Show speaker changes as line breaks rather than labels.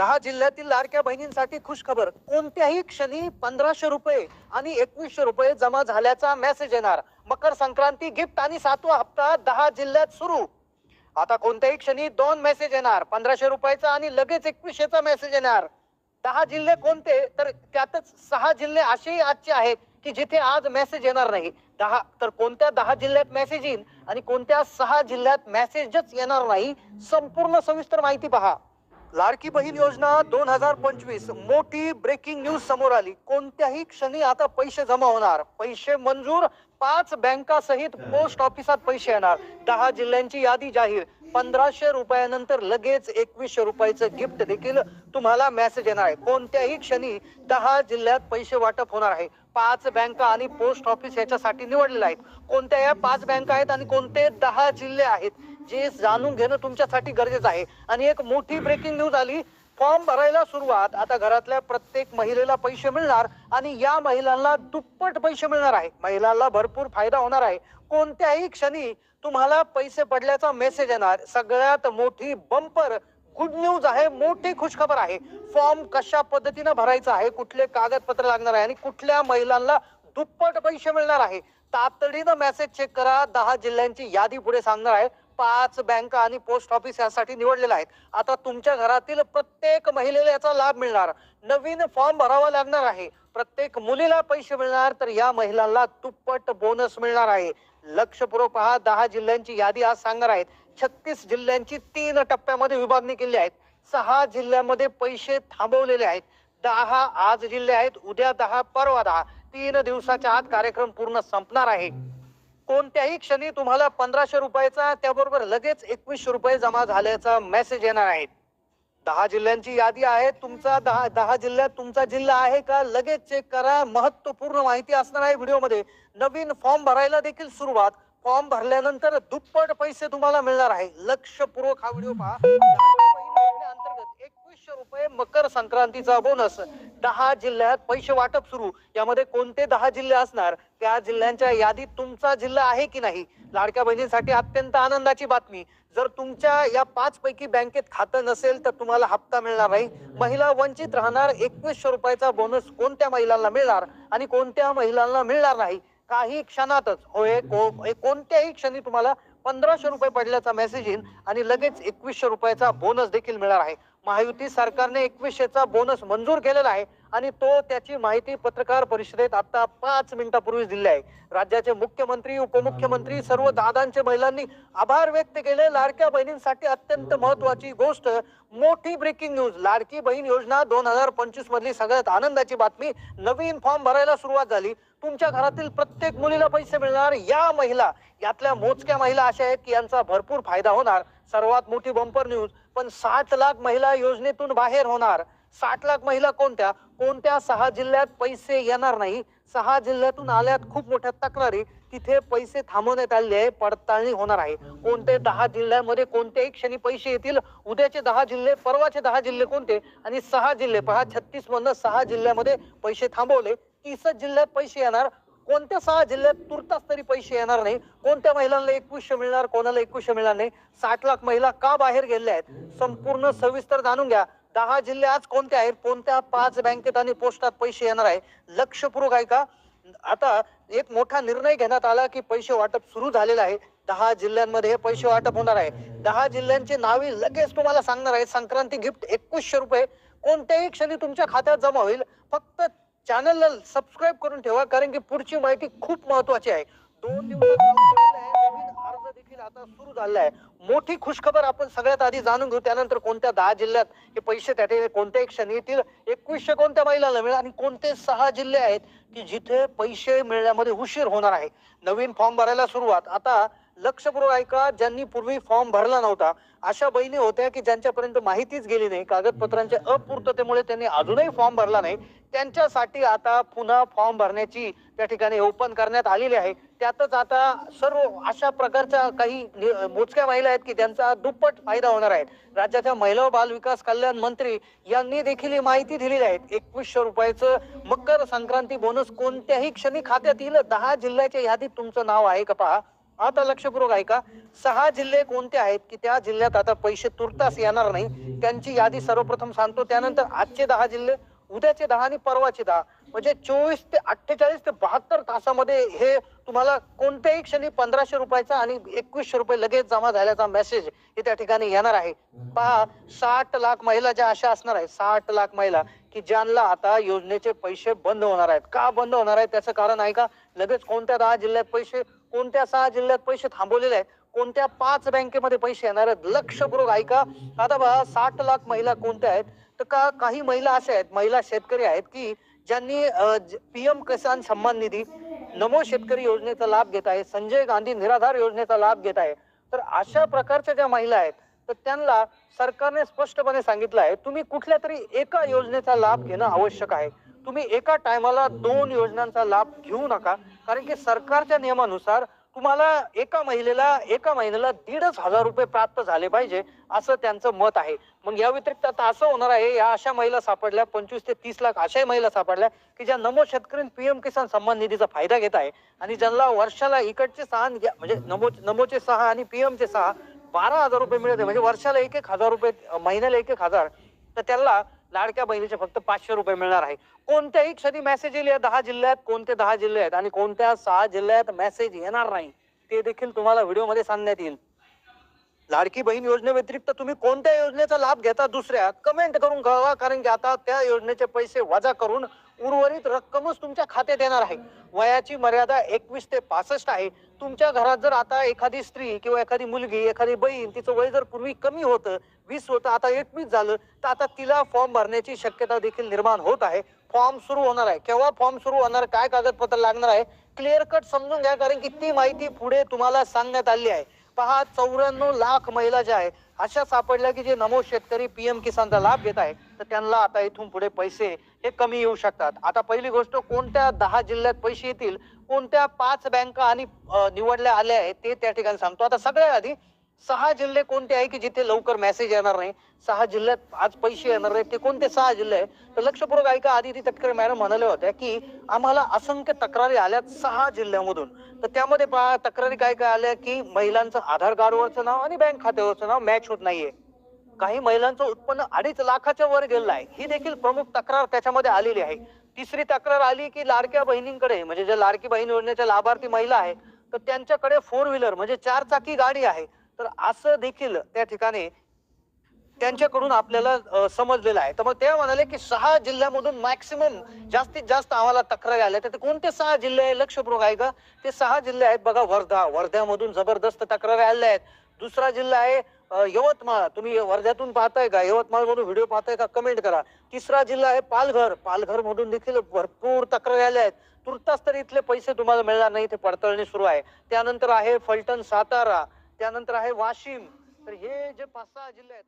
10 जिल्ह्यातील लाडक्या बहिणींसाठी खुशखबर. कोणत्याही क्षणी 1500 रुपये आणि 2100 रुपये जमा झाल्याचा मेसेज येणार. मकर संक्रांती गिफ्ट आणि 7वा हप्ता 10 जिल्ह्यात सुरू. आता कोणत्याही क्षणी 2 मेसेज येणार. 1500 रुपयाचा आणि लगेच 2100चा मेसेज येणार. 10 जिल्हे कोणते? तर त्यातच 6 जिल्हे असेही आजचे आहेत की जिथे आज मेसेज येणार नाही. 10 तर कोणत्या 10 जिल्ह्यात मेसेज येईल आणि कोणत्या 6 जिल्ह्यात मेसेजच येणार नाही, संपूर्ण सविस्तर माहिती पहा. लाडकी बहीण योजना 2025 मोठी ब्रेकिंग न्यूज समोर आली. कोणत्याही क्षणी आता पैसे जमा होणार. पैसे मंजूर. 5 बँका सहित पोस्ट ऑफिसात पैसे येणार. 10 जिल्ह्यांची यादी जाहीर. 1500 रुपयानंतर लगेच 2100 रुपयाचं गिफ्ट देखील तुम्हाला मेसेज येणार आहे. कोणत्याही क्षणी 10 जिल्ह्यात पैसे वाटप होणार आहे. 5 बँका आणि पोस्ट ऑफिस याच्यासाठी निवडलेले आहेत. कोणत्या या 5 बँका आहेत आणि कोणते 10 जिल्हे आहेत जे जाणून घेणं तुमच्यासाठी गरजेचं आहे. आणि एक मोठी ब्रेकिंग न्यूज आली. फॉर्म भरायला सुरुवात. आता घरातल्या प्रत्येक महिलेला पैसे मिळणार आणि या महिलांना दुप्पट पैसे मिळणार आहे. महिलांना भरपूर फायदा होणार आहे. कोणत्याही क्षणी तुम्हाला पैसे पडल्याचा मेसेज येणार. सगळ्यात मोठी बंपर गुड न्यूज आहे. मोठी खुशखबर आहे. फॉर्म कशा पद्धतीने भरायचा आहे, कुठले कागदपत्र लागणार आहे आणि कुठल्या महिलांना दुप्पट पैसे मिळणार आहे, तातडीनं मेसेज चेक करा. 10 जिल्ह्यांची यादी पुढे सांगणार आहे. 5 बँका आणि पोस्ट ऑफिस यासाठी निवडलेले आहेत. आता तुमच्या घरातील प्रत्येक महिलेला याचा लाभ मिळणार. नवीन फॉर्म भरावा लागणार आहे. प्रत्येक मुलीला पैसे मिळणार तर या महिलांना दुप्पट बोनस मिळणार आहे. लक्षपूर्वक पहा. 10 जिल्ह्यांची यादी आज सांगणार आहेत. 36 जिल्ह्यांची 3 टप्प्यामध्ये विभागणी केली आहे. 6 जिल्ह्यामध्ये पैसे थांबवलेले आहेत. 10 आज जिल्हे आहेत. उद्या 10, परवा 10. 3 दिवसाच्या आत कार्यक्रम पूर्ण संपणार आहे. कोणत्याही क्षणी तुम्हाला 1500 रुपयाचा त्याबरोबर लगेच 2100 रुपये जमा झाल्याचा मेसेज येणार आहे. 10 जिल्ह्यांची यादी आहे. तुमचा 10 जिल्ह्यात तुमचा जिल्हा आहे का लगेच चेक करा. महत्वपूर्ण माहिती असणार आहे व्हिडिओमध्ये. नवीन फॉर्म भरायला देखील सुरुवात. फॉर्म भरल्यानंतर दुप्पट पैसे तुम्हाला मिळणार आहे. लक्षपूर्वक हा व्हिडिओ पहा. अंतर्गत 2100 रुपये मकर संक्रांतीचा बोनस. 10 जिल्ह्यात पैसे वाटप सुरू. यामध्ये कोणते 10 जिल्हे असणार, त्या जिल्ह्यांच्या यादीत तुमचा जिल्हा आहे की नाही. लाडक्या बहिणींसाठी अत्यंत आनंदाची बातमी. जर तुमच्या या 5 पैकी बँकेत खातं नसेल तर तुम्हाला हप्ता मिळणार नाही. महिला वंचित राहणार. 2100 रुपयाचा बोनस कोणत्या महिलांना मिळणार आणि कोणत्या महिलांना मिळणार नाही, काही क्षणातच होय. कोणत्याही क्षणी तुम्हाला 1500 रुपये पडल्याचा मेसेज येईल आणि लगेच 2100 रुपयाचा बोनस देखील मिळणार आहे. महायुती सरकारने 2100चा बोनस मंजूर केलेला आहे आणि तो त्याची माहिती पत्रकार परिषदेत आता 5 मिनिटापूर्वी दिली आहे. राज्याचे मुख्यमंत्री, उपमुख्यमंत्री, सर्व दादांचे महिलांनी आभार व्यक्त केले. लाडक्या बहिणींसाठी अत्यंत महत्वाची गोष्ट, मोठी ब्रेकिंग न्यूज. लाडकी बहीण योजना 2025 मधली सगळ्यात आनंदाची बातमी. नवीन फॉर्म भरायला सुरुवात झाली. तुमच्या घरातील प्रत्येक मुलीला पैसे मिळणार. या महिला, यातल्या मोजक्या महिला अशा आहेत की यांचा भरपूर फायदा होणार. सर्वात मोठी बंपर न्यूज. पण 60 लाख महिला योजनेतून बाहेर होणार. 60 लाख महिला कोणत्या? कोणत्या 6 जिल्ह्यात पैसे येणार नाही. 6 जिल्ह्यातून आल्यात खूप मोठ्या तक्रारी. तिथे पैसे थांबवण्यात आले आहे. पडताळणी होणार आहे. कोणते 10 जिल्ह्यामध्ये कोणत्याही क्षणी पैसे येतील. उद्याचे 10 जिल्हे, परवाचे 10 जिल्हे कोणते आणि 6 जिल्हे पहा. 36 मधनं 6 जिल्ह्यामध्ये पैसे थांबवले. 30 जिल्ह्यात पैसे येणार. कोणत्या 6 जिल्ह्यात तुर्तास तरी पैसे येणार नाही. कोणत्या महिलांना 2100 मिळणार, कोणाला 2100 मिळणार नाही. 60 लाख महिला का बाहेर गेल्या आहेत, संपूर्ण सविस्तर जाणून घ्या. 10 जिल्हे आज कोणते आहेत, कोणत्या 5 बँकेत आणि पोस्टात पैसे येणार आहे, लक्षपूर्वक ऐका. आता एक मोठा निर्णय घेण्यात आला की पैसे वाटप सुरू झालेलं आहे. 10 जिल्ह्यांमध्ये हे पैसे वाटप होणार आहे. 10 जिल्ह्यांची नावे लगेच तुम्हाला सांगणार आहे. संक्रांती गिफ्ट 2100 रुपये कोणत्याही क्षणी तुमच्या खात्यात जमा होईल. फक्त चॅनलला सबस्क्राईब करून ठेवा, कारण की पुढची माहिती खूप महत्वाची आहे. 2 दिवसात अर्ज देखील आता सुरू झालेला आहे. मोठी खुशखबर आपण सगळ्यात आधी जाणून घेऊ. त्यानंतर कोणत्या 10 जिल्ह्यात हे पैसे त्या कोणत्याही क्षणी येतील, 2100 कोणत्या महिलांना मिळेल आणि कोणते 6 जिल्हे आहेत की जिथे पैसे मिळण्यामध्ये उशीर होणार आहे. नवीन फॉर्म भरायला सुरुवात. आता लक्षपूर्वक ऐका. ज्यांनी पूर्वी फॉर्म भरला नव्हता अशा बहिणी होत्या की ज्यांच्यापर्यंत माहितीच गेली नाही, कागदपत्रांच्या अपूर्ततेमुळे त्यांनी अजूनही फॉर्म भरला नाही, त्यांच्यासाठी आता पुन्हा फॉर्म भरण्याची त्या ठिकाणी ओपन करण्यात आलेली आहे. त्यातच आता सर्व अशा प्रकारच्या काही मोजक्या महिला आहेत की त्यांचा दुप्पट फायदा होणार आहे. राज्याच्या महिला व बाल विकास कल्याण मंत्री यांनी देखील ही माहिती दिलेली आहे. 2100 रुपयाचं मकर संक्रांती बोनस कोणत्याही क्षणी खात्यात येईल. 10 जिल्ह्याच्या यादीत तुमचं नाव आहे का पहा. आता लक्षपूर्वक ऐका, 6 जिल्हे कोणते आहेत की त्या जिल्ह्यात आता पैसे तुर्तास येणार नाही, त्यांची यादी सर्वप्रथम सांगतो. त्यानंतर आजचे 10 जिल्हे, उद्याचे 10 आणि परवाचे 10, म्हणजे 24 ते 48 ते 72 तासामध्ये हे तुम्हाला कोणत्याही क्षणी 1500 रुपयाचा आणि 2100 रुपये लगेच जमा झाल्याचा मेसेज हे त्या ठिकाणी येणार आहे. पहा, 60 लाख महिला ज्या अशा असणार आहेत, 60 लाख महिला की ज्यांना आता योजनेचे पैसे बंद होणार आहेत. का बंद होणार आहेत त्याचं कारण आहे का? लगेच कोणत्या 10 जिल्ह्यात पैसे, कोणत्या 6 जिल्ह्यात पैसे थांबवलेले आहेत, कोणत्या 5 बँकेमध्ये पैसे येणार आहेत, लक्षपूर्वक ऐका. आता बघा, 60 लाख महिला कोणत्या आहेत, तर काही महिला अशा आहेत, महिला शेतकरी आहेत की ज्यांनी पीएम किसान सन्मान निधी, नमो शेतकरी योजनेचा लाभ घेत आहे, संजय गांधी निराधार योजनेचा लाभ घेत आहे. तर अशा प्रकारच्या ज्या महिला आहेत, तर त्यांना सरकारने स्पष्टपणे सांगितलं आहे, तुम्ही कुठल्या तरी एका योजनेचा लाभ घेणं आवश्यक आहे. तुम्ही एका टायमाला 2 योजनांचा लाभ घेऊ नका, कारण की सरकारच्या नियमानुसार तुम्हाला एका महिन्याला 1,500 रुपये प्राप्त झाले पाहिजे, असं त्यांचं मत आहे. मग या व्यतिरिक्त आता असं होणार आहे, या अशा महिला सापडल्या 25 ते 30 लाख अशाही महिला सापडल्या की ज्या नमो शेतकरी पीएम किसान सन्मान निधीचा फायदा घेत आहे आणि ज्यांना वर्षाला इकडचे 6 म्हणजे नमोचे 6 आणि पीएमचे 6 12,000 रुपये मिळते, म्हणजे वर्षाला 1,000 रुपये, महिन्याला 1,000, तर त्याला लाडक्या बहिणीचे फक्त 500 रुपये मिळणार आहे. कोणत्याही क्षणी मेसेज येईल या 10 जिल्ह्यात, कोणते 10 जिल्हे आहेत आणि कोणत्या 6 जिल्ह्यात मेसेज येणार नाही ते देखील तुम्हाला व्हिडिओमध्ये सांगण्यात येईल. लाडकी बहीण योजने व्यतिरिक्त तुम्ही कोणत्या योजनेचा लाभ घेता दुसऱ्या, कमेंट करून कळवा, कारण की आता त्या योजनेचे पैसे वजा करून उर्वरित रक्कमच तुमच्या खात्यात येणार आहे. वयाची मर्यादा 21 ते 65 आहे. तुमच्या घरात जर आता एखादी स्त्री किंवा एखादी मुलगी, एखादी बहीण, तिचं वय जर पूर्वी कमी होतं, 20 होतं, आता 21 झालं, तर आता तिला फॉर्म भरण्याची शक्यता देखील निर्माण होत आहे. फॉर्म सुरू होणार आहे. केव्हा फॉर्म सुरू होणार, काय कागदपत्र लागणार आहे, क्लिअर कट समजून घ्या, कारण की ती माहिती पुढे तुम्हाला सांगण्यात आली आहे. पहा, 94 लाख महिला ज्या आहेत अशा सापडल्या की जे नमो शेतकरी पीएम किसानचा लाभ घेत आहे, तर त्यांना आता इथून पुढे पैसे हे कमी येऊ शकतात. आता पहिली गोष्ट, कोणत्या 10 जिल्ह्यात पैसे येतील, कोणत्या 5 बँका आणि निवडल्या आल्या आहेत ते त्या ठिकाणी सांगतो. आता सगळ्यात आधी 6 जिल्हे कोणते आहे की जिथे लवकर मेसेज येणार नाही, 6 जिल्ह्यात आज पैसे येणार नाही, ते कोणते 6 जिल्हे आहेत, तर लक्षपूर्वक ऐका. आदिती तटकरे मॅडम म्हणाल्या होत्या की आम्हाला असंख्य तक्रारी आल्यात 6 जिल्ह्यामधून. तर त्यामध्ये पहा, तक्रारी काय काय आल्या की महिलांचं आधार कार्डवरचं नाव आणि बँक खात्यावरचं नाव मॅच होत नाहीये. काही महिलांचं उत्पन्न 2.5 लाखाच्या वर गेलेलं आहे, ही देखील प्रमुख तक्रार त्याच्यामध्ये आलेली आहे. तिसरी तक्रार आली की लाडक्या बहिणींकडे, म्हणजे जे लाडकी बहीण योजनेच्या लाभार्थी महिला आहेत, तर त्यांच्याकडे 4 व्हीलर म्हणजे 4 चाकी गाडी आहे. तर असं देखील त्या ठिकाणी त्यांच्याकडून आपल्याला समजलेलं आहे. तर मग ते म्हणाले की 6 जिल्ह्यामधून मॅक्सिमम जास्तीत जास्त आम्हाला तक्रारी आल्या. तर ते कोणते 6 जिल्हे आहे, लक्षपूर्वक आहे का, ते 6 जिल्हे आहेत बघा. वर्ध्यामधून जबरदस्त तक्रारी आल्या आहेत. दुसरा जिल्हा आहे यवतमाळ. तुम्ही वर्ध्यातून पाहताय का, यवतमाळ मधून व्हिडिओ पाहताय का, कमेंट करा. तिसरा जिल्हा आहे पालघर मधून देखील भरपूर तक्रारी आल्या आहेत. तुर्तास तर इथले पैसे तुम्हाला मिळणार नाही, ते पडताळणी सुरू आहे. त्यानंतर आहे फलटण सातारा, त्यानंतर आहे वाशिम. तर हे जे 5-6 जिल्हे आहेत.